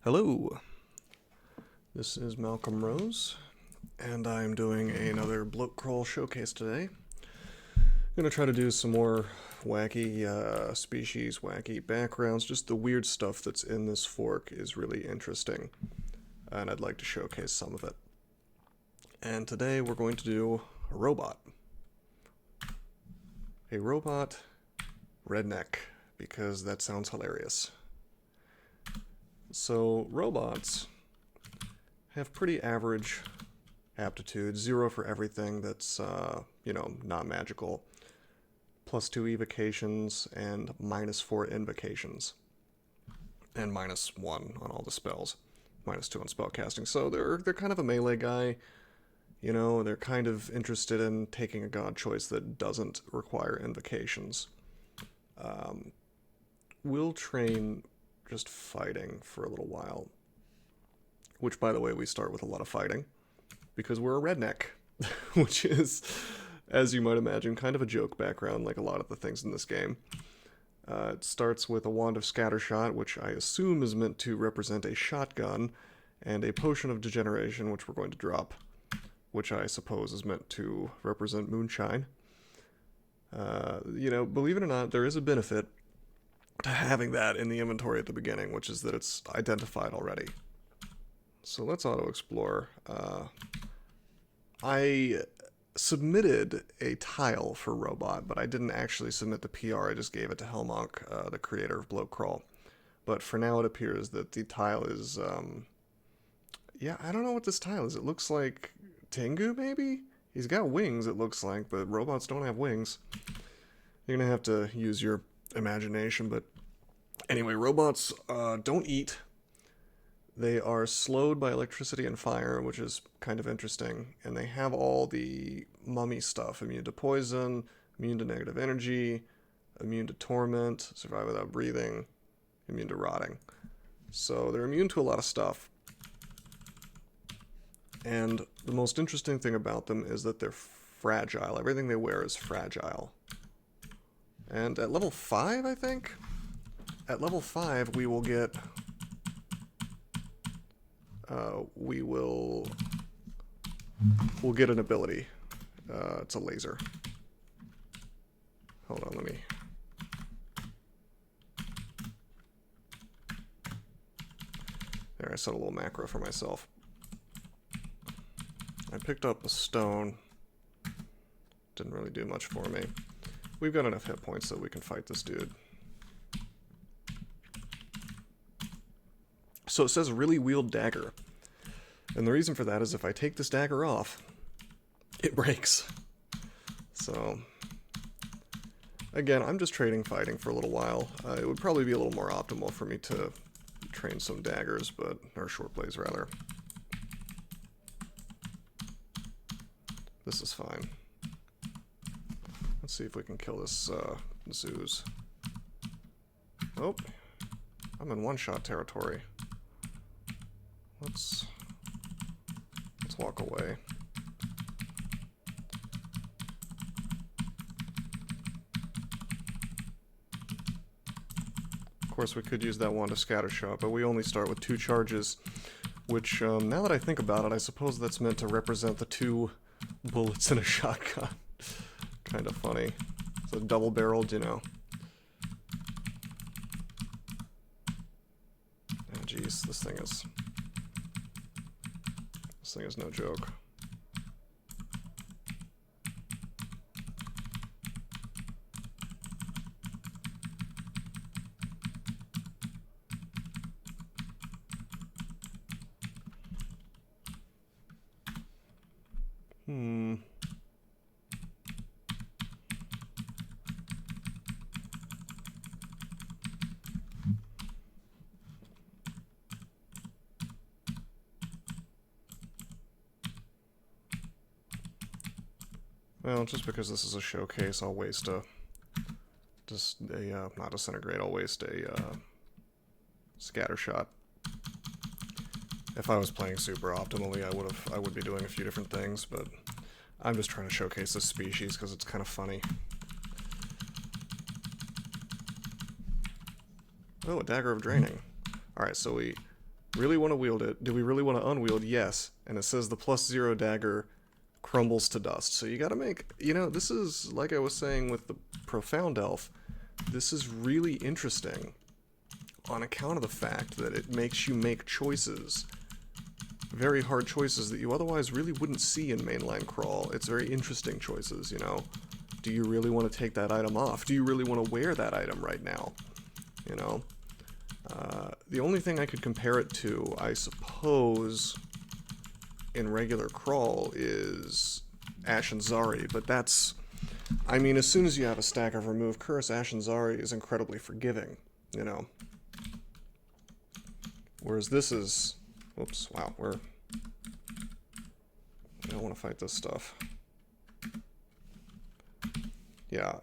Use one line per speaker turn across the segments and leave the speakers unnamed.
Hello, this is Malcolm Rose, and I'm doing another Bloatcrawl showcase today. I'm going to try to do some more wacky species, wacky backgrounds. Just the weird stuff that's in this fork is really interesting, and I'd like to showcase some of it. And today we're going to do a robot. A robot redneck, because that sounds hilarious. So, robots have pretty average aptitude, 0 for everything that's, not magical, +2 evocations, and -4 invocations, and -1 on all the spells, -2 on spellcasting. So they're kind of a melee guy, they're kind of interested in taking a god choice that doesn't require invocations. We'll train just fighting for a little while, which, by the way, we start with a lot of fighting because we're a redneck, which is, as you might imagine, kind of a joke background like a lot of the things in this game. It starts with a wand of scattershot, which I assume is meant to represent a shotgun, and a potion of degeneration, which we're going to drop, which I suppose is meant to represent moonshine. Believe it or not, there is a benefit to having that in the inventory at the beginning, which is that it's identified already. So let's auto-explore. I submitted a tile for robot, but I didn't actually submit the PR, I just gave it to Helmonk, the creator of Bloatcrawl. But for now it appears that the tile is, I don't know what this tile is. It looks like Tengu, maybe? He's got wings, it looks like, but robots don't have wings. You're gonna have to use your imagination, but anyway, robots don't eat. They are slowed by electricity and fire, which is kind of interesting, and they have all the mummy stuff: immune to poison, immune to negative energy, immune to torment, survive without breathing, immune to rotting. So they're immune to a lot of stuff. And the most interesting thing about them is that they're fragile. Everything they wear is fragile. And at level 5, I think? At level 5, we will get... We'll get an ability. It's a laser. Hold on, let me... There, I set a little macro for myself. I picked up a stone. Didn't really do much for me. We've got enough hit points so we can fight this dude. So it says really wield dagger. And the reason for that is if I take this dagger off, it breaks. So, again, I'm just trading fighting for a little while. It would probably be a little more optimal for me to train some daggers, or short blades rather. This is fine. Let's see if we can kill this Zeus. Oh, I'm in one-shot territory. Let's walk away. Of course, we could use that wand to scattershot, but we only start with 2 charges, which, now that I think about it, I suppose that's meant to represent the 2 bullets in a shotgun. Kind of funny. It's a double-barreled, Oh, jeez, this thing is no joke. Well, just because this is a showcase, I'll waste not disintegrate, I'll waste a, scattershot. If I was playing super optimally, I would be doing a few different things, but I'm just trying to showcase this species because it's kind of funny. Oh, a dagger of draining. Alright, so we Really want to wield it. Do we really want to unwield? Yes. And it says the +0 dagger crumbles to dust. So you gotta make, you know, this is, like I was saying with the Profound Elf, this is really interesting on account of the fact that it makes you make choices, very hard choices that you otherwise really wouldn't see in mainline crawl. It's very interesting choices, you know. Do you really want to take that item off? Do you really want to wear that item right now? You know? The only thing I could compare it to, I suppose, in regular crawl is Ashen Zari, but that's, I mean, as soon as you have a stack of Remove Curse, Ashen Zari is incredibly forgiving, you know. Whereas this is, whoops, wow, I don't want to fight this stuff. Yeah,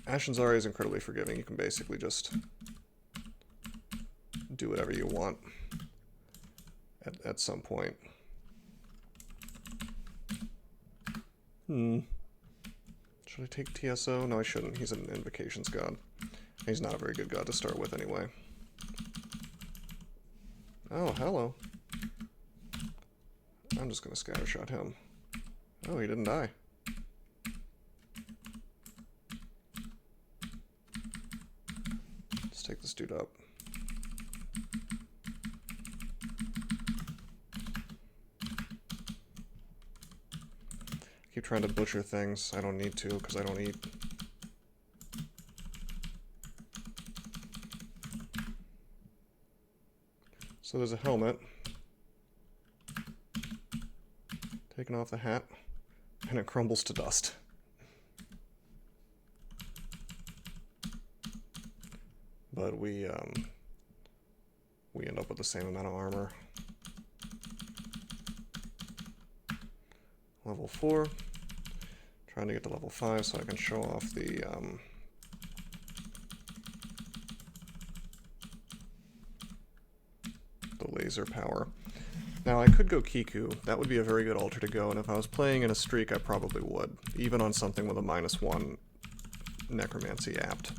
Ashen Zari is incredibly forgiving. You can basically just do whatever you want at some point. Should I take TSO? No, I shouldn't. He's an Invocations god. He's not a very good god to start with anyway. Oh, hello. I'm just gonna scattershot him. Oh, he didn't die. Let's take this dude up. Keep trying to butcher things. I don't need to, because I don't eat. So there's a helmet. Taking off the hat, and it crumbles to dust. But we end up with the same amount of armor. Level 4. Trying to get to level 5 so I can show off the laser power. Now I could go Kiku. That would be a very good altar to go, and if I was playing in a streak I probably would, even on something with a -1 necromancy apt.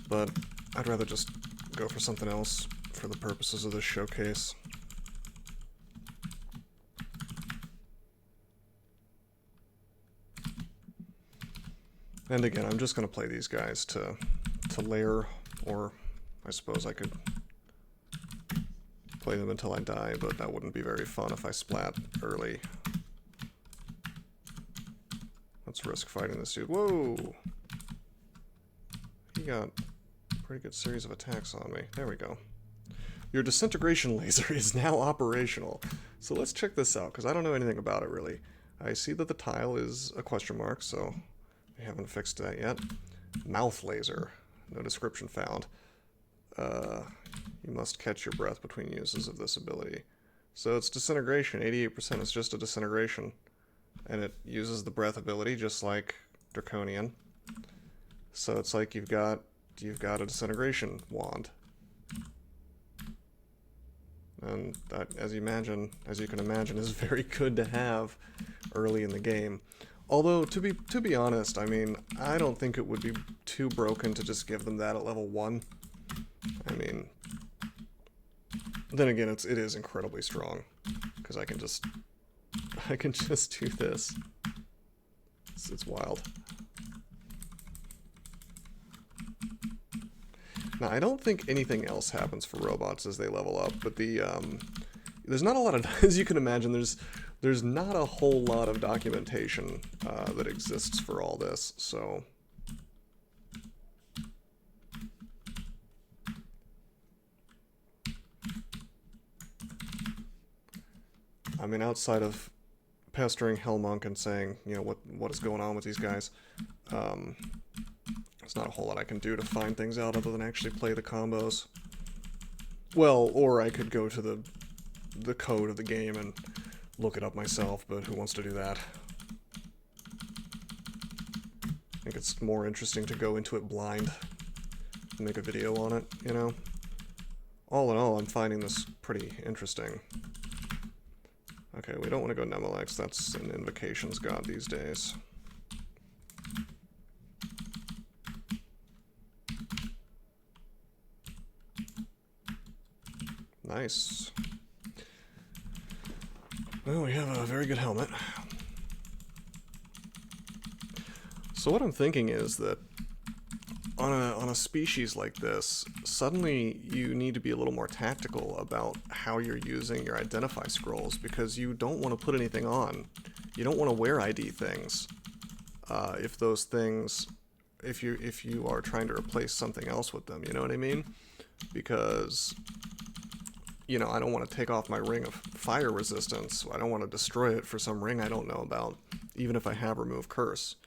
But I'd rather just go for something else for the purposes of this showcase. And again, I'm just going to play these guys to layer, or I suppose I could play them until I die, but that wouldn't be very fun if I splat early. Let's risk fighting this dude. Whoa! He got a pretty good series of attacks on me. There we go. Your disintegration laser is now operational. So let's check this out, because I don't know anything about it really. I see that the tile is a question mark, so they haven't fixed that yet. Mouth laser. No description found. You must catch your breath between uses of this ability. So it's disintegration. 88% is just a disintegration. And it uses the breath ability just like Draconian. So it's like you've got a disintegration wand. And that, as you can imagine, is very good to have early in the game. Although, to be honest, I mean, I don't think it would be too broken to just give them that at level 1. I mean, then again, it is incredibly strong, because I can just do this. It's wild. Now, I don't think anything else happens for robots as they level up, but there's not a lot of, as you can imagine, there's not a whole lot of documentation that exists for all this, so. I mean, outside of pestering Hellmonk and saying, you know, what is going on with these guys, there's not a whole lot I can do to find things out other than actually play the combos. Well, or I could go to the code of the game and look it up myself, but who wants to do that? I think it's more interesting to go into it blind and make a video on it, you know? All in all, I'm finding this pretty interesting. Okay, we don't want to go Nemelex, that's an Invocations god these days. Nice. Well, we have a very good helmet. So what I'm thinking is that on a species like this, suddenly you need to be a little more tactical about how you're using your identify scrolls, because you don't want to put anything on. You don't want to wear ID things. If those things, if you are trying to replace something else with them, you know what I mean? Because, you know, I don't want to take off my ring of fire resistance. I don't want to destroy it for some ring I don't know about, even if I have remove curse.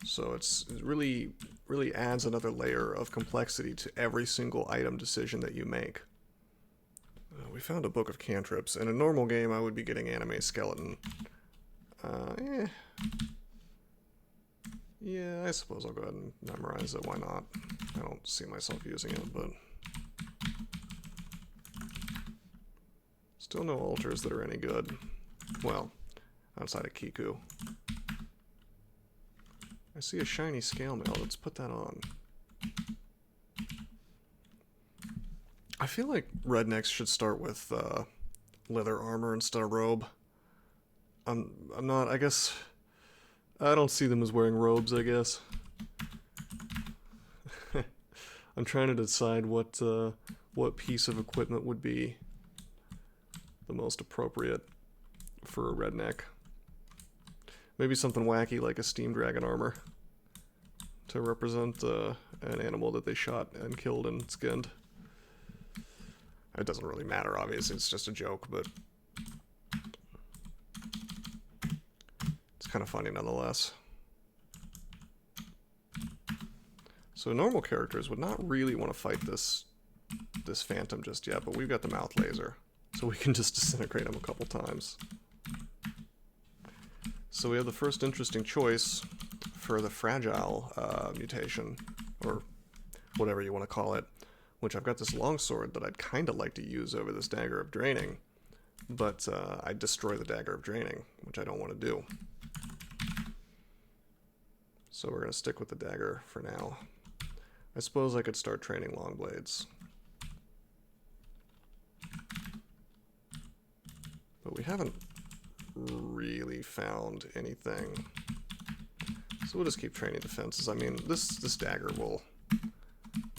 So it really adds another layer of complexity to every single item decision that you make. We found a book of cantrips. In a normal game, I would be getting anime skeleton. Yeah, I suppose I'll go ahead and memorize it. Why not? I don't see myself using it, but... Still no altars that are any good. Well, outside of Kiku. I see a shiny scale mail. Let's put that on. I feel like rednecks should start with leather armor instead of robe. I'm not, I guess... I don't see them as wearing robes, I guess. I'm trying to decide what piece of equipment would be the most appropriate for a redneck. Maybe something wacky like a steam dragon armor to represent an animal that they shot and killed and skinned. It doesn't really matter, obviously, it's just a joke, but it's kind of funny nonetheless. So normal characters would not really want to fight this phantom just yet, but we've got the mouth laser, so we can just disintegrate him a couple times. So we have the first interesting choice for the fragile mutation, or whatever you want to call it, which I've got this longsword that I'd kind of like to use over this dagger of draining, but I destroy the dagger of draining, which I don't want to do. So we're going to stick with the dagger for now. I suppose I could start training long blades. But we haven't really found anything. So we'll just keep training defenses. I mean, this dagger will,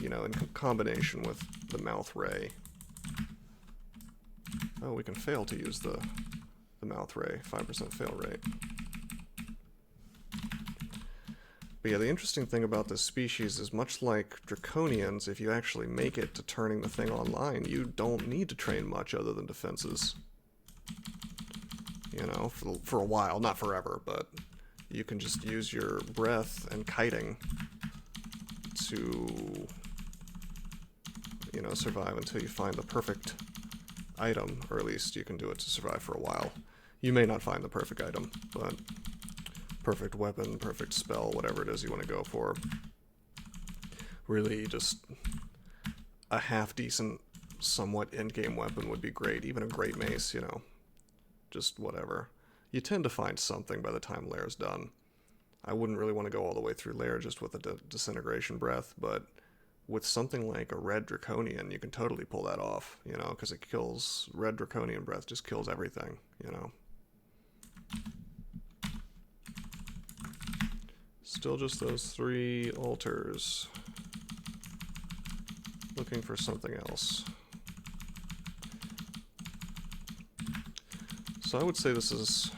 you know, in combination with the mouth ray. Oh, we can fail to use the mouth ray, 5% fail rate. But yeah, the interesting thing about this species is, much like Draconians, if you actually make it to turning the thing online, you don't need to train much other than defenses. You know, for a while, not forever, but you can just use your breath and kiting to, you know, survive until you find the perfect item, or at least you can do it to survive for a while. You may not find the perfect item, but perfect weapon, perfect spell, whatever it is you want to go for. Really, just a half-decent, somewhat endgame weapon would be great. Even a great mace, you know. Just whatever. You tend to find something by the time Lair's done. I wouldn't really want to go all the way through Lair just with a disintegration breath, but with something like a red draconian, you can totally pull that off, you know, because it kills, red draconian breath just kills everything, you know. Still just those 3 altars. Looking for something else. So I would say this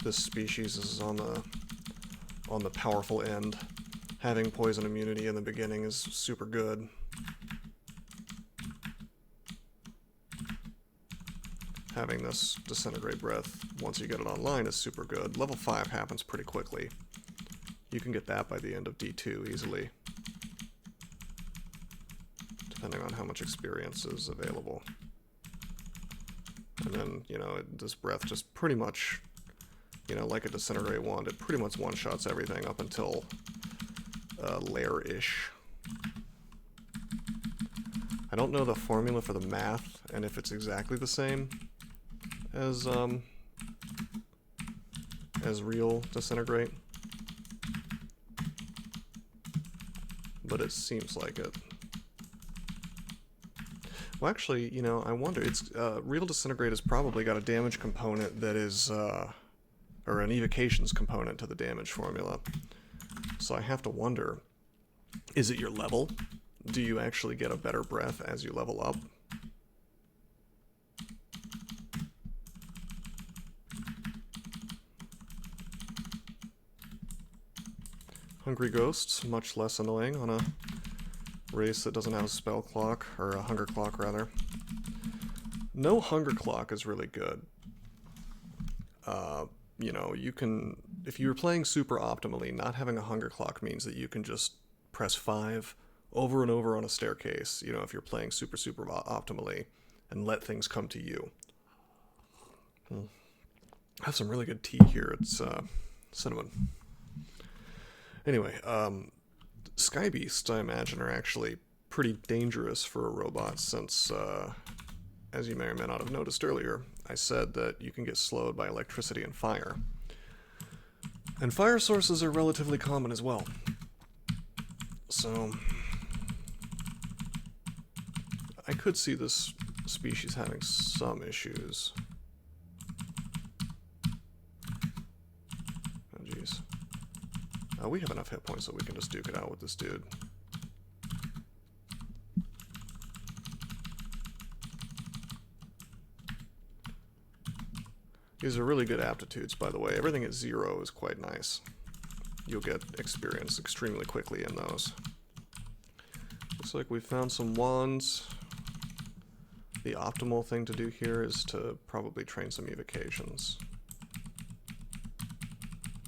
species is on the powerful end. Having poison immunity in the beginning is super good. Having this disintegrate breath once you get it online is super good. Level 5 happens pretty quickly. You can get that by the end of D2 easily, depending on how much experience is available. And then, you know, this breath just pretty much, you know, like a disintegrate wand, it pretty much one-shots everything up until Lair-ish. I don't know the formula for the math, and if it's exactly the same as real disintegrate, but it seems like it. Well, actually, you know, I wonder, it's, Real Disintegrate has probably got a damage component that is, or an evocations component to the damage formula. So I have to wonder, is it your level? Do you actually get a better breath as you level up? Hungry Ghosts, much less annoying on a race that doesn't have a spell clock, or a hunger clock rather. No hunger clock is really good. You know, you can, if you're playing super optimally, not having a hunger clock means that you can just press 5 over and over on a staircase, you know, if you're playing super optimally, and let things come to you. I have some really good tea here. It's cinnamon. Anyway, Sky Beasts, I imagine, are actually pretty dangerous for a robot since, as you may or may not have noticed earlier, I said that you can get slowed by electricity and fire. And fire sources are relatively common as well. So, I could see this species having some issues. Oh, jeez. We have enough hit points so we can just duke it out with this dude. These are really good aptitudes, by the way. Everything at 0 is quite nice. You'll get experience extremely quickly in those. Looks like we found some wands. The optimal thing to do here is to probably train some evocations.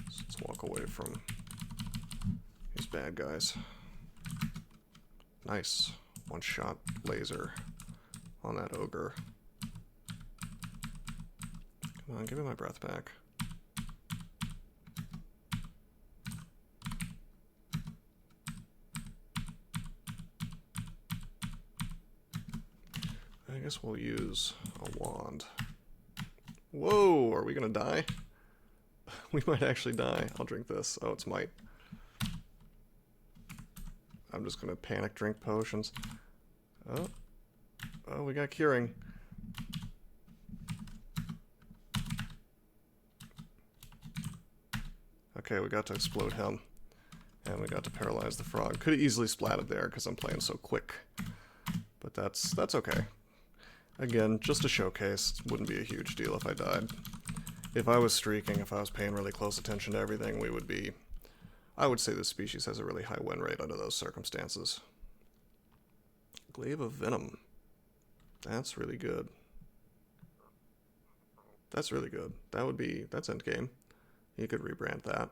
So let's walk away from these bad guys. Nice. One-shot laser on that ogre. Come on, give me my breath back. I guess we'll use a wand. Whoa, are we gonna die? We might actually die. I'll drink this. Oh, it's might. I'm just gonna panic drink potions. Oh. Oh, we got curing. Okay, we got to explode him. And we got to paralyze the frog. Could have easily splatted there because I'm playing so quick. But that's okay. Again, just a showcase. Wouldn't be a huge deal if I died. If I was streaking, if I was paying really close attention to everything, we would be... I would say this species has a really high win rate under those circumstances. Glaive of Venom. That's really good. That's really good. That would be... That's endgame. You could rebrand that.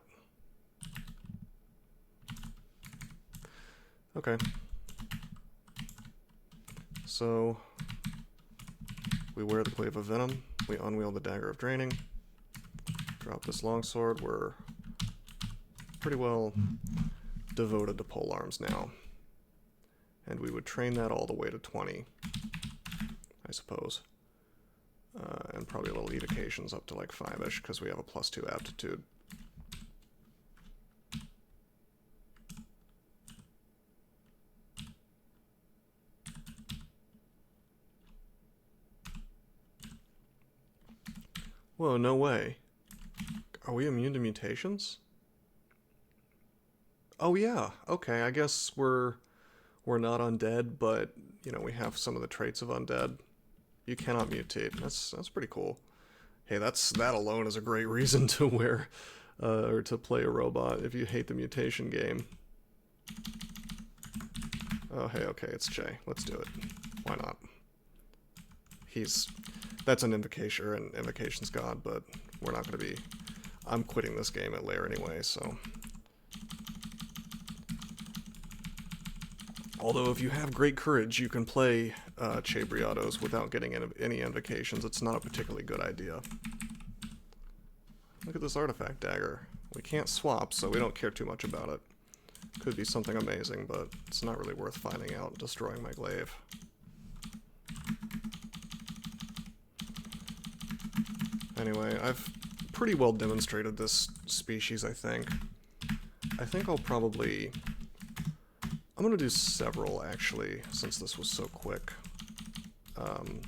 Okay. So... we wear the Glaive of Venom. We unwield the Dagger of Draining. Drop this longsword. We're pretty well devoted to polearms now. And we would train that all the way to 20, I suppose. And probably little evocations up to like 5-ish, because we have a +2 aptitude. Whoa, no way. Are we immune to mutations? Oh yeah, okay, I guess we're not undead, but, you know, we have some of the traits of undead. You cannot mutate. That's pretty cool. Hey, that alone is a great reason to wear, or to play a robot if you hate the mutation game. Oh, hey, okay, it's Jay. Let's do it. Why not? That's an invocation, or an invocation's god, but we're not going to be... I'm quitting this game at lair anyway, so... Although if you have great courage, you can play Chabriatos without getting any invocations. It's not a particularly good idea. Look at this artifact dagger. We can't swap, so we don't care too much about it. Could be something amazing, but it's not really worth finding out and destroying my glaive. Anyway, I've pretty well demonstrated this species, I think. I think I'll probably... I'm going to do several, actually, since this was so quick. I'm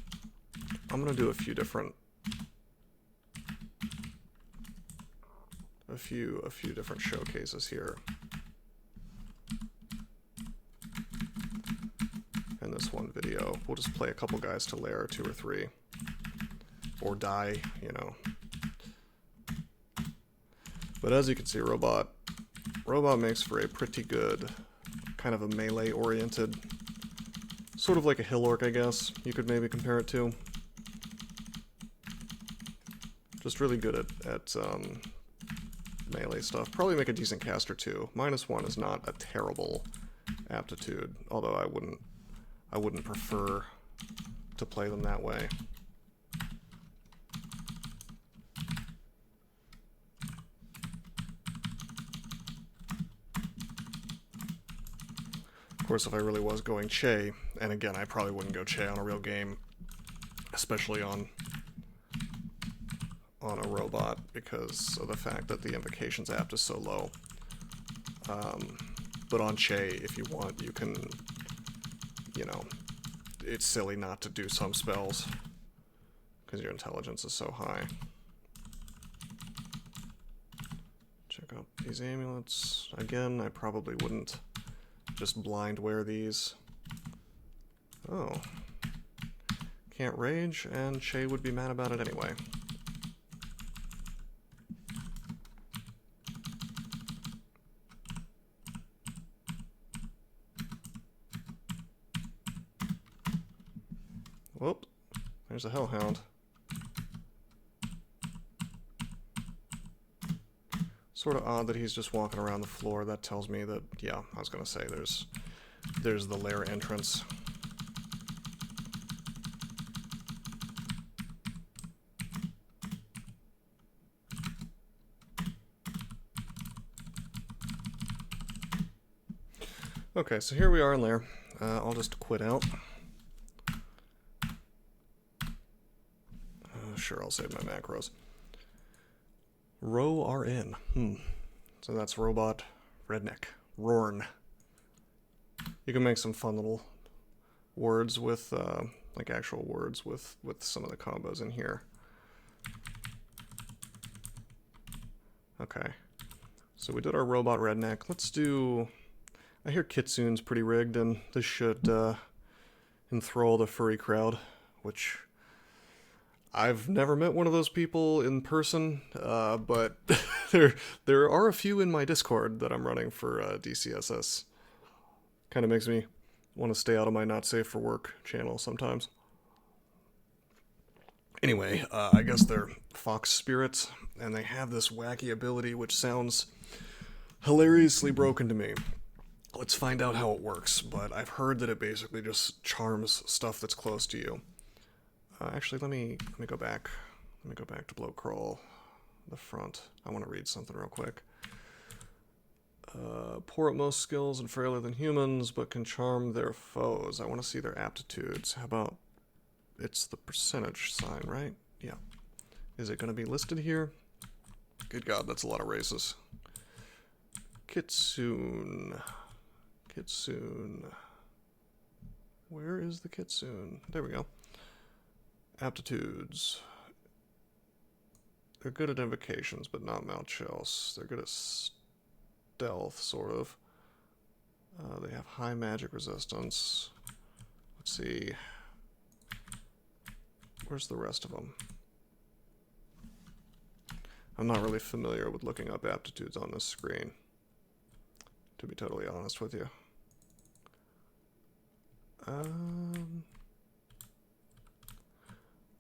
gonna do a few different showcases here. In this one video, we'll just play a couple guys to lair 2 or 3, or die, you know. But as you can see, Robot makes for a pretty good, kind of a melee-oriented, sort of like a hill orc, I guess, you could maybe compare it to. Just really good at melee stuff. Probably make a decent caster too. -1 is not a terrible aptitude, although I wouldn't prefer to play them that way. Of course, if I really was going Che, and again, I probably wouldn't go Che on a real game, especially on a robot, because of the fact that the invocation's apt is so low. But on Che, if you want, you can, you know, it's silly not to do some spells, because your intelligence is so high. Check out these amulets. Again, I probably wouldn't just blind wear these. Oh. Can't rage, and Che would be mad about it anyway. Whoop. There's a Hellhound. Sort of odd that he's just walking around the floor. That tells me that, yeah, I was gonna say there's the lair entrance. Okay, so here we are in lair. I'll just quit out. Sure, I'll save my macros. RoRn. So that's Robot, Redneck, RoRn. You can make some fun little words with, like actual words with some of the combos in here. Okay. So we did our Robot Redneck. Let's do... I hear Kitsune's pretty rigged, and this should enthrall the furry crowd, which... I've never met one of those people in person, but there are a few in my Discord that I'm running for DCSS. Kind of makes me want to stay out of my not safe for work channel sometimes. Anyway, I guess they're fox spirits, and they have this wacky ability which sounds hilariously broken to me. Let's find out how it works, but I've heard that it basically just charms stuff that's close to you. Actually, let me go back. Let me go back to Bloatcrawl, the front. I want to read something real quick. Poor at most skills and frailer than humans, but can charm their foes. I want to see their aptitudes. How about... It's the percentage sign, right? Yeah. Is it going to be listed here? Good God, that's a lot of races. Kitsune. Kitsune. Where is the Kitsune? There we go. Aptitudes. They're good at invocations, but not mouth shells. They're good at stealth, sort of. They have high magic resistance. Let's see. Where's the rest of them? I'm not really familiar with looking up aptitudes on this screen, to be totally honest with you.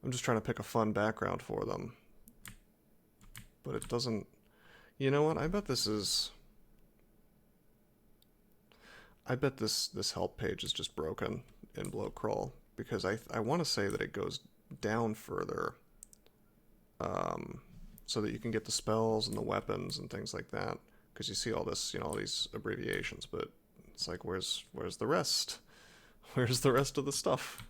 I'm just trying to pick a fun background for them. But it doesn't... You know what? I bet this is... I bet this help page is just broken in Bloatcrawl. Because I want to say that it goes down further. So that you can get the spells and the weapons and things like that. Because you see all this, you know, all these abbreviations. But it's like, where's the rest? Where's the rest of the stuff?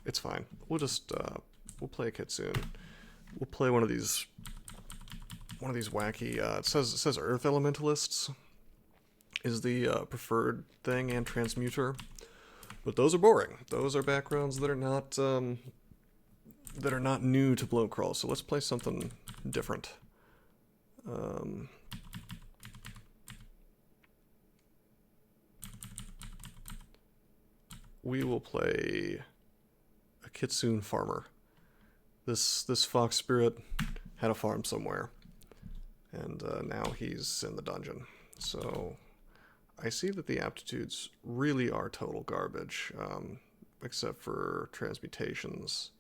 It's fine. We'll just we'll play a Kitsune. We'll play one of these wacky. It says Earth Elementalists is the preferred thing, and Transmuter. But those are boring. Those are backgrounds that are not new to Bloatcrawl. So let's play something different. We will play a Kitsune farmer. This fox spirit had a farm somewhere, and now he's in the dungeon. So I see that the aptitudes really are total garbage, except for transmutations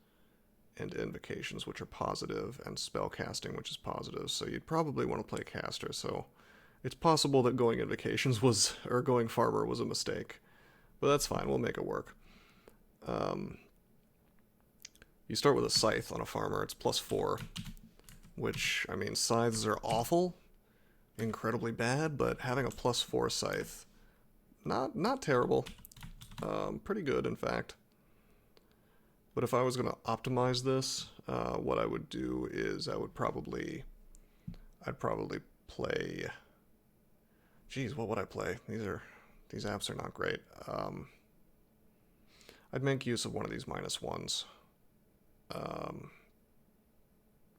and invocations, which are positive, and spellcasting, which is positive. So you'd probably want to play caster. So it's possible that going invocations or going farmer was a mistake, but that's fine. We'll make it work. You start with a scythe on a farmer. It's +4, which, I mean, scythes are awful, incredibly bad, but having a +4 scythe, not terrible. Pretty good, in fact. But if I was going to optimize this, what I would do is I'd probably play. Geez, what would I play? These apps are not great. I'd make use of one of these -1s.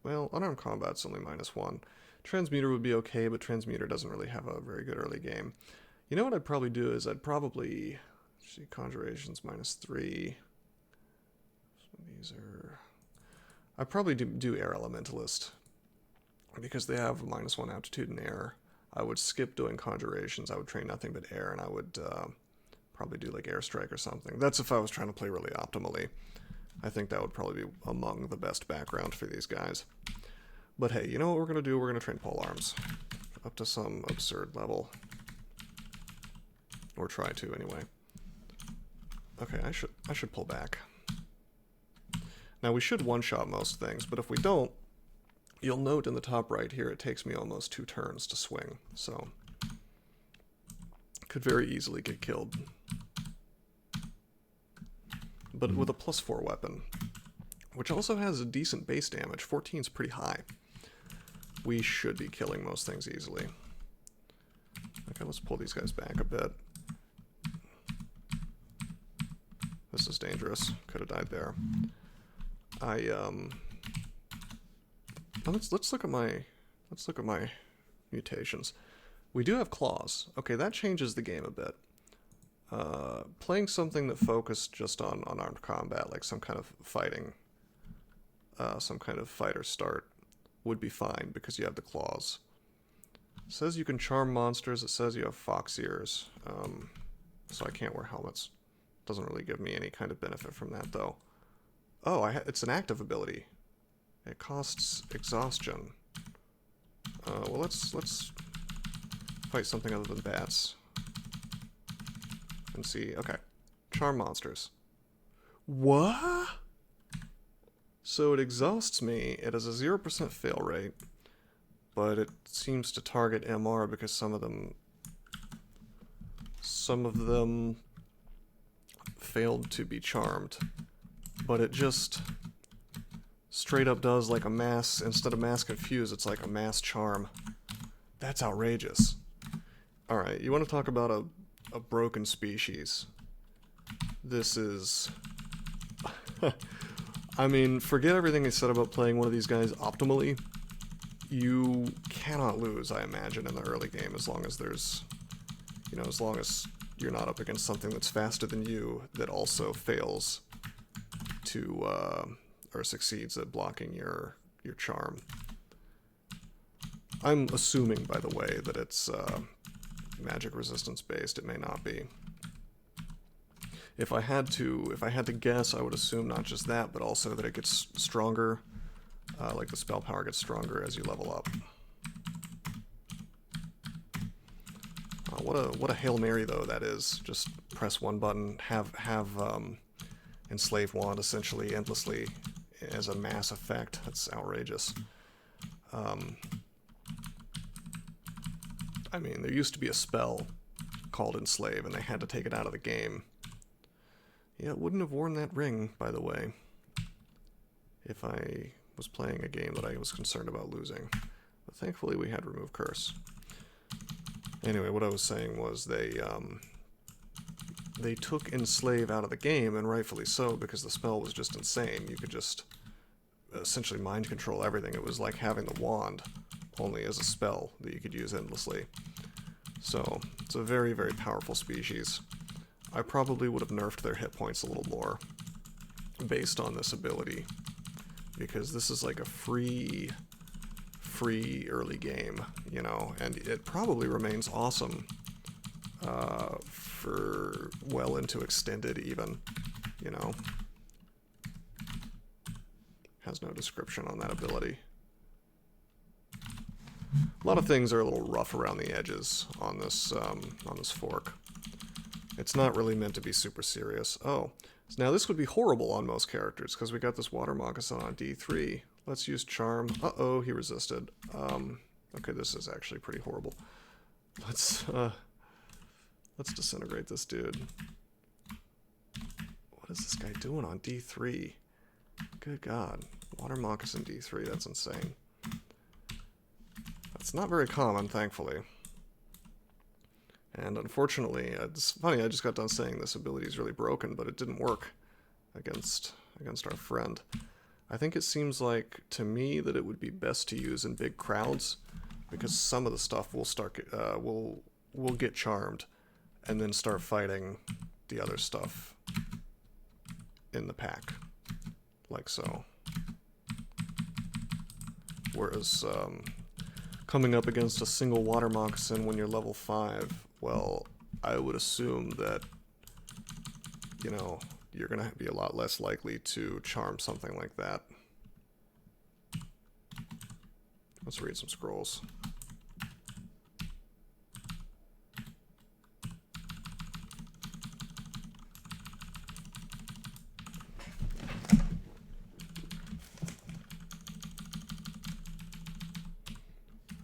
Well, unarmed combat's only -1. Transmuter would be okay, but Transmuter doesn't really have a very good early game. You know what I'd probably do is I'd probably see Conjurations -3. These are. I'd probably do Air Elementalist because they have a -1 aptitude in air. I would skip doing Conjurations. I would train nothing but air, and I would probably do like Airstrike or something. That's if I was trying to play really optimally. I think that would probably be among the best background for these guys. But hey, you know what we're going to do? We're going to train pole arms up to some absurd level. Or try to, anyway. Okay, I should pull back. Now, we should one-shot most things, but if we don't, you'll note in the top right here, it takes me almost 2 turns to swing, so could very easily get killed. But with a +4 weapon, which also has a decent base damage, 14 is pretty high, we should be killing most things easily. Okay, let's pull these guys back a bit. This is dangerous. Could have died there. Let's look at my mutations. We do have claws. Okay, that changes the game a bit. Playing something that focused just on unarmed combat, like some kind of fighting, some kind of fighter start, would be fine because you have the claws. It says you can charm monsters. It says you have fox ears, so I can't wear helmets. Doesn't really give me any kind of benefit from that, though. Oh, it's an active ability. It costs exhaustion. Well, let's fight something other than bats. And see, okay. Charm monsters. What? So it exhausts me. It has a 0% fail rate, but it seems to target MR because some of them failed to be charmed. But it just straight up does like a mass, instead of mass confuse, it's like a mass charm. That's outrageous. Alright, you want to talk about a broken species. This is... I mean, forget everything I said about playing one of these guys optimally. You cannot lose, I imagine, in the early game as long as there's... You know, as long as you're not up against something that's faster than you that also fails to, or succeeds at blocking your charm. I'm assuming, by the way, that it's magic resistance based. It may not be. If I had to guess, I would assume not just that, but also that it gets stronger, like the spell power gets stronger as you level up. What a Hail Mary though that is. Just press one button, have Enslave Wand essentially endlessly as a mass effect. That's outrageous. I mean, there used to be a spell called Enslave, and they had to take it out of the game. Yeah, it wouldn't have worn that ring, by the way, if I was playing a game that I was concerned about losing. But thankfully we had Remove Curse. Anyway, what I was saying was they they took Enslave out of the game, and rightfully so, because the spell was just insane. You could just essentially mind control everything. It was like having the wand, only as a spell that you could use endlessly. So, it's a very, very powerful species. I probably would have nerfed their hit points a little more based on this ability, because this is like a free early game, you know, and it probably remains awesome for well into extended even, you know. Has no description on that ability. A lot of things are a little rough around the edges on this fork. It's not really meant to be super serious. Oh, so now this would be horrible on most characters because we got this water moccasin on D3. Let's use charm. Uh-oh, he resisted. Okay, this is actually pretty horrible. Let's disintegrate this dude. What is this guy doing on D3? Good God. Water moccasin D3, that's insane. That's not very common, thankfully. And unfortunately, it's funny, I just got done saying this ability is really broken, but it didn't work against our friend. I think it seems like, to me, that it would be best to use in big crowds, because some of the stuff will start, will get charmed, and then start fighting the other stuff in the pack, like so. Whereas, coming up against a single water moccasin when you're level 5, well, I would assume that, you know, you're going to be a lot less likely to charm something like that. Let's read some scrolls.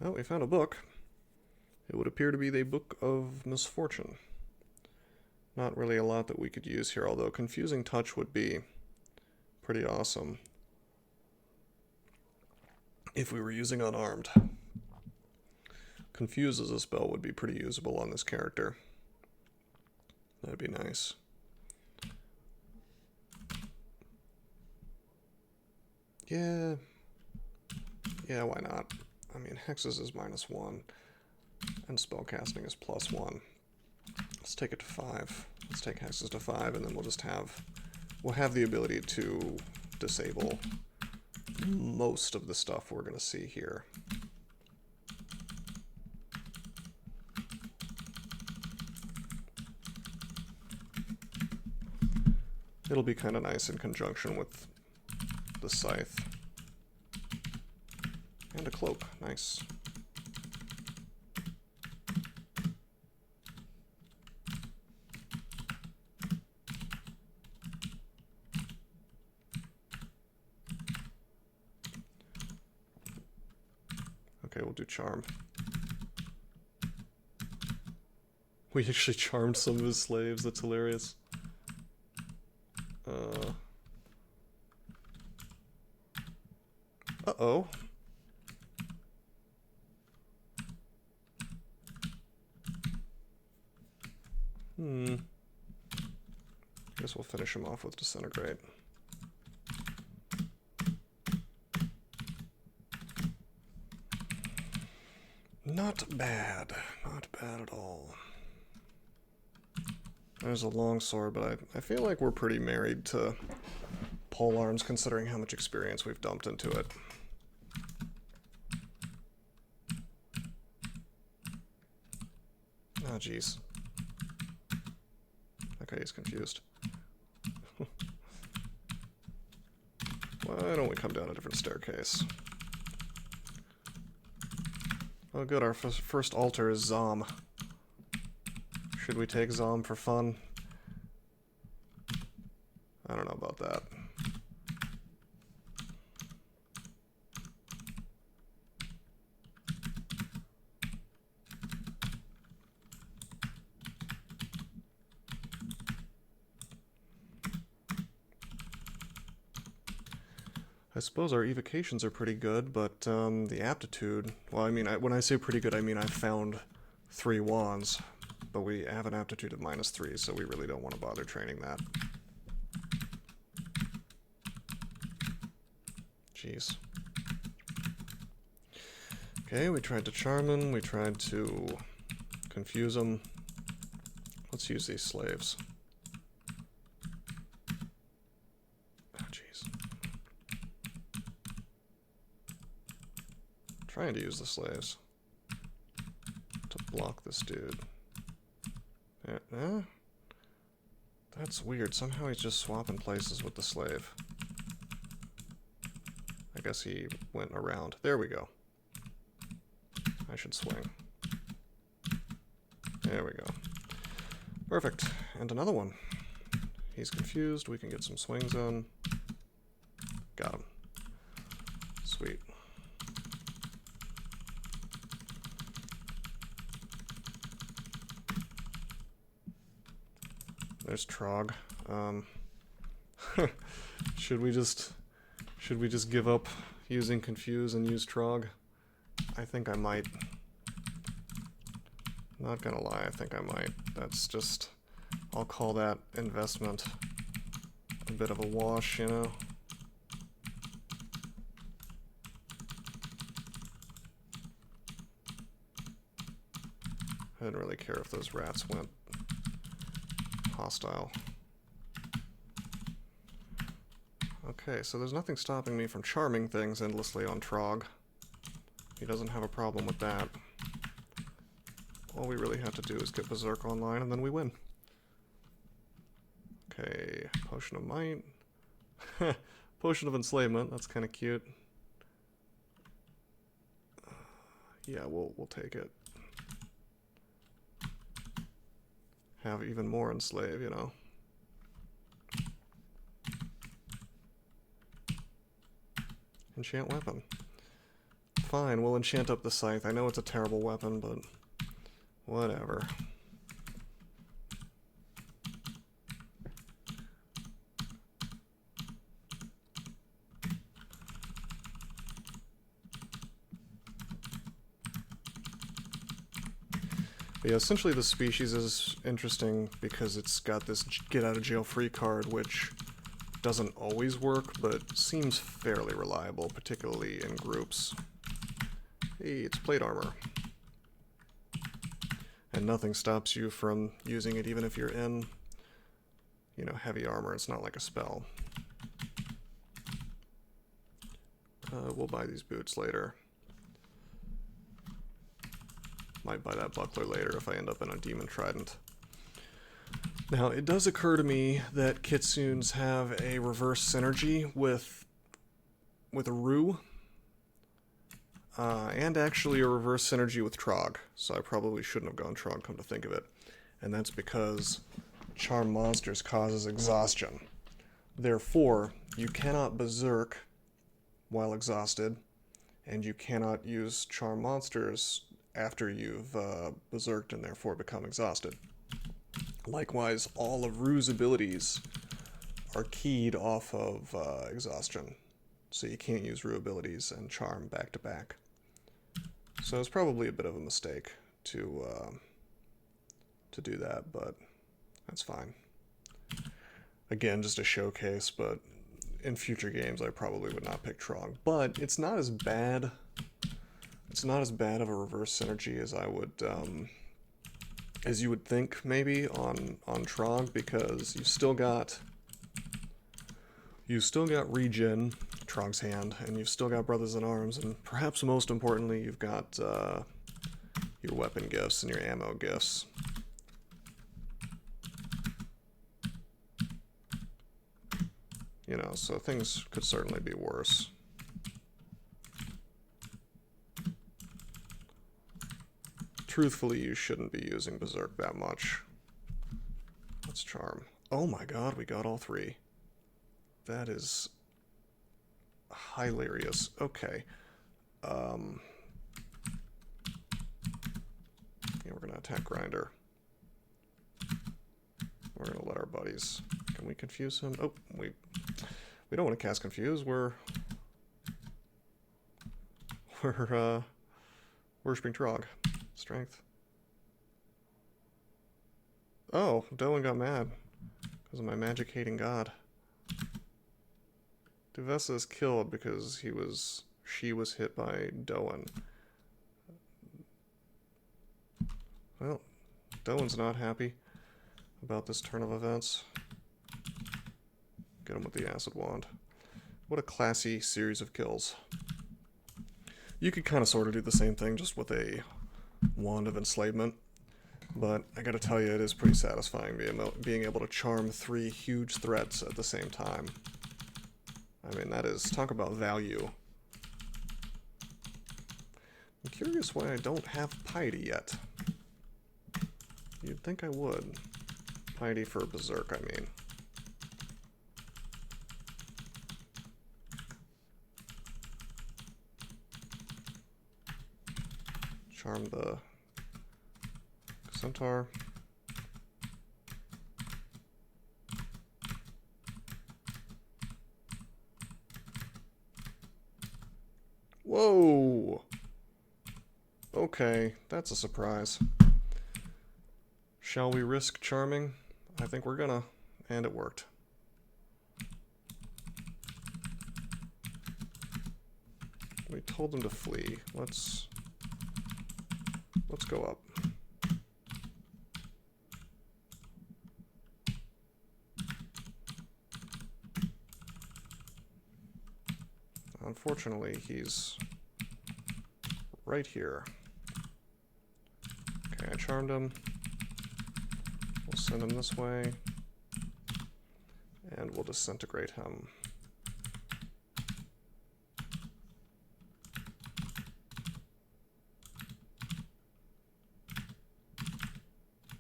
Well, we found a book. It would appear to be the Book of Misfortune. Not really a lot that we could use here, although Confusing Touch would be pretty awesome if we were using Unarmed. Confuse as a spell would be pretty usable on this character. That'd be nice. Yeah, why not? I mean, Hexes is -1, and Spellcasting is +1. Let's take it to 5. Let's take Hexes to 5, and then we'll have the ability to disable most of the stuff we're going to see here. It'll be kind of nice in conjunction with the Scythe. And a cloak. Nice. Okay, we'll do charm. We actually charmed some of his slaves. That's hilarious. Uh-oh. Guess we'll finish him off with Disintegrate. Not bad. Not bad at all. There's a longsword, but I feel like we're pretty married to polearms considering how much experience we've dumped into it. Oh, jeez. Okay, he's confused. Why don't we come down a different staircase? Oh good, our first altar is Zom. Should we take Zom for fun? I don't know about that. I suppose our evocations are pretty good, but the aptitude... Well, I mean, when I say pretty good, I mean I found 3 wands. but we have an aptitude of -3, so we really don't want to bother training that. Jeez. Okay, we tried to charm him, we tried to confuse him. Let's use these slaves. Oh, jeez. Trying to use the slaves to block this dude. That's weird. Somehow he's just swapping places with the slave. I guess he went around. There we go. I should swing. There we go. Perfect. And another one. He's confused. We can get some swings on. Got him. Sweet. There's Trog. Should we just give up using Confuse and use Trog? I think I might. Not gonna lie, I think I might. That's just, I'll call that investment a bit of a wash, you know? I didn't really care if those rats went hostile. Okay, so there's nothing stopping me from charming things endlessly on Trog. He doesn't have a problem with that. All we really have to do is get Berserk online and then we win. Okay, Potion of Might. Potion of Enslavement, that's kind of cute. Yeah, we'll take it. Have even more enslave, you know. Enchant weapon. Fine, we'll enchant up the scythe. I know it's a terrible weapon, but whatever. But yeah, essentially the species is interesting because it's got this get-out-of-jail-free card, which doesn't always work, but seems fairly reliable, particularly in groups. Hey, it's plate armor. And nothing stops you from using it even if you're in, you know, heavy armor. It's not like a spell. We'll buy these boots later. Might buy that buckler later if I end up in a demon trident. Now, it does occur to me that Kitsunes have a reverse synergy with a Rue. And actually a reverse synergy with Trog. So I probably shouldn't have gone Trog, come to think of it. And that's because Charm Monsters causes exhaustion. Therefore, you cannot Berserk while exhausted, and you cannot use Charm Monsters after you've Berserked and therefore become exhausted. Likewise, all of Rue's abilities are keyed off of exhaustion, so you can't use Rue abilities and Charm back to back. So it's probably a bit of a mistake to do that, but that's fine. Again, just a showcase, but in future games I probably would not pick Trog. But it's not as bad. It's not as bad of a reverse synergy as I would, as you would think maybe on Trog, because you've still got regen, Trog's hand, and you've still got Brothers in Arms, and perhaps most importantly, you've got your weapon gifts and your ammo gifts. You know, so things could certainly be worse. Truthfully, you shouldn't be using Berserk that much. Let's Charm. Oh my god, we got all three. That is hilarious. Okay. Yeah, we're gonna attack Grinder. We're gonna let our buddies. Can we confuse him? Oh, we don't want to cast Confuse. We're worshipping Trog. Strength. Oh, Doan got mad because of my magic-hating god. Duvessa is killed because she was hit by Doan. Well, Doan's not happy about this turn of events. Get him with the acid wand. What a classy series of kills. You could kind of sort of do the same thing just with a wand of enslavement, but I gotta tell you, it is pretty satisfying being able to charm 3 huge threats at the same time. I mean, that is, talk about value. I'm curious why I don't have piety yet. You'd think I would. Piety for Berserk, I mean. Charm the Centaur. Whoa! Okay, that's a surprise. Shall we risk charming? I think we're gonna, and it worked. We told them to flee. Let's go up. Unfortunately, he's right here. Okay, I charmed him. We'll send him this way. And we'll disintegrate him.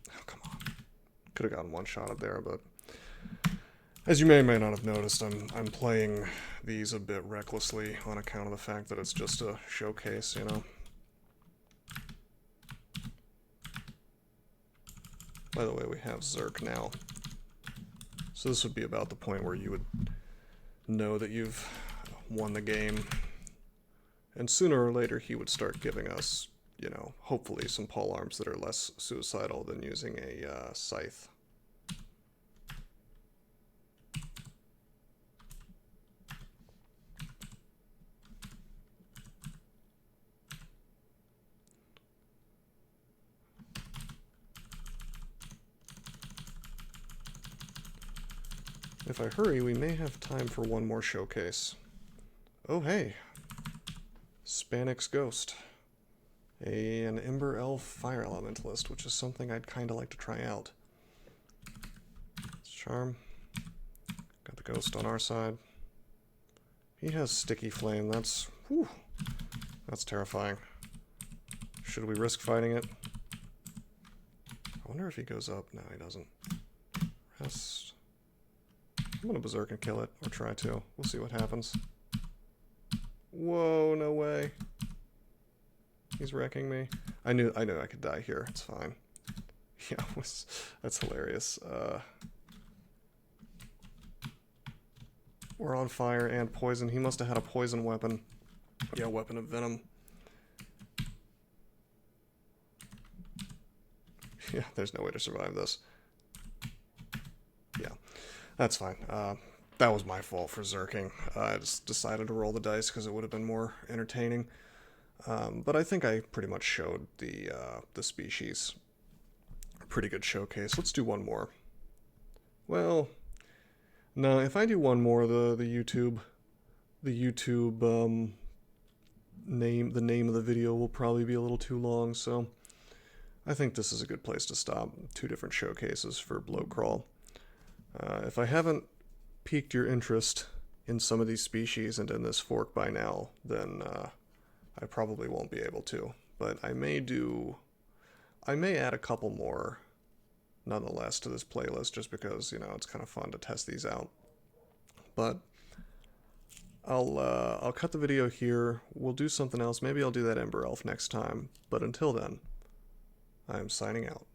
Oh, come on. Could have gotten one shot up there, but as you may or may not have noticed, I'm playing these a bit recklessly on account of the fact that it's just a showcase, you know. By the way, we have Zerk now. So this would be about the point where you would know that you've won the game. And sooner or later he would start giving us, you know, hopefully some polearms that are less suicidal than using a scythe. If I hurry, we may have time for one more showcase. Oh, hey. Spanix Ghost. An Ember Elf Fire Elementalist, which is something I'd kind of like to try out. Let's charm. Got the Ghost on our side. He has Sticky Flame. That's... whew, that's terrifying. Should we risk fighting it? I wonder if he goes up. No, he doesn't. Rest... I'm gonna Berserk and kill it, or try to. We'll see what happens. Whoa, no way. He's wrecking me. I knew I could die here. It's fine. Yeah, that's hilarious. We're on fire and poison. He must have had a poison weapon. Yeah, weapon of venom. Yeah, there's no way to survive this. Yeah. That's fine. That was my fault for zerking. I just decided to roll the dice because it would have been more entertaining. But I think I pretty much showed the species. A pretty good showcase. Let's do one more. Well, no, if I do one more, the YouTube name of the video will probably be a little too long, so I think this is a good place to stop. 2 different showcases for Bloatcrawl. If I haven't piqued your interest in some of these species and in this fork by now, then I probably won't be able to. But I may add a couple more, nonetheless, to this playlist, just because, you know, it's kind of fun to test these out. But I'll cut the video here. We'll do something else. Maybe I'll do that Ember Elf next time. But until then, I am signing out.